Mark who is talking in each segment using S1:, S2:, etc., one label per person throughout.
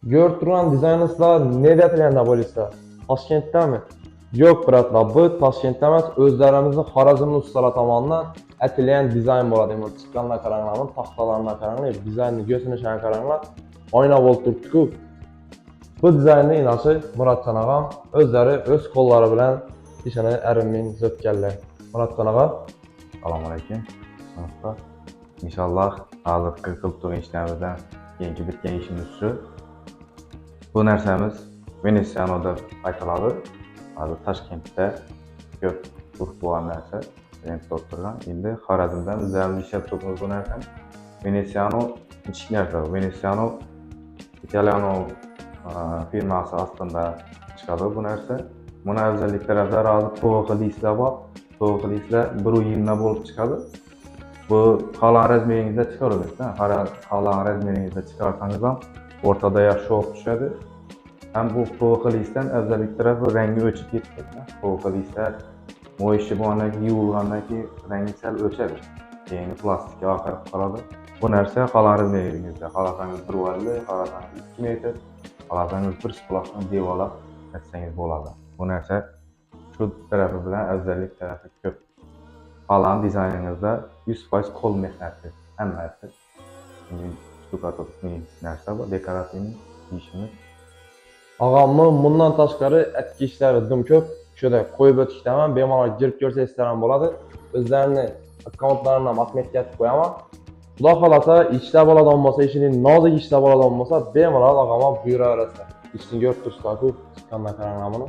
S1: Görüp duran dizaynerlar nerede etilende polise? Toshkentda mi? Yo'q, bratlar, bu Toshkentda emas, o'zlarimizning Xorazmli ustalar tomonidan etilgan dizayn bo'ladi. Bu chiqqanlar qaranglar, taxtalarına qaranglar, dizaynni götürüşene qaranglar. Oyna bo'lib turibdi-ku. Bu dizaynni inaşı Muratcan ağam özləri öz qo'llari bilan ishini erinmay zötganlar. Muratcan ağa,
S2: Assalomu alaykum. Sınıflar. İnşallah hozirgi qilib turgan ishlarimizdan keyingi bitgan ishimiz shu. Bu narsamiz Venetsiano deb aytiladi. Hozir Toshkentda ko'p urf bo'lgan narsa, trend bo'lib turgan. Endi Xorazmdan o'zimiz ishlab turibmiz bu narsani. Venetsiano kichik narsa. Venetsiano Italiano firmasi aslında chiqadi bu narsa. Buni afzallik taraflari hozir to'g'ri listlar bor. To'g'ri listlar 1.20 bo'lib chiqadi. Bu xohlagan razmeringizda chiqaveradi. Xohlagan razmeringizda chiqarsangiz ham o'rtada yaxshi olib tushadi. Ham bu to'g'ri listdan afzallik tarafi rangi o'chib ketadi. To'g'ri listlar mo'yishi bo'lgandan keyin yuvilgandan keyin rangi sal o'chadi. Keyin plastikka oqarib qoladi. Bu narsa xohlagan razmeringizda, xohlasangiz 1.50, xohlasangiz 2 metr, xohlasangiz 1 splashdan devorlab etsangiz bo'ladi. Bu narsa şu tarafı bilan afzallik tarafi ko'p. Xohlagan dizayningizda 100% qo'l mehnati, hammasi. Stukatorning narsa bu, dekorativning ishimiz.
S1: ağamni bundan tashqari etki ishlari dim ko'p. Shunda qo'yib o'tishdaman, bemalol girib ko'rsangizlar ham bo'ladi. O'zlarini akkauntlarini ham atmetga aytib qo'yaman. Xudo xolasa ishlar bo'ladigan bo'lsa, ishining nozik ishlar bo'ladigan bo'lsa, bemalol ağama buyuraverasizlar. Ishni ko'rib turibsizlar-ku, chiqqandan qaranglar buni.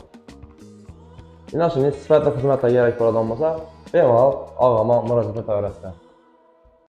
S1: Mana shunday sifatli xizmatlar kerak bo'ladigan bo'lsa, bemalol ağama murojaat etaverasizlar.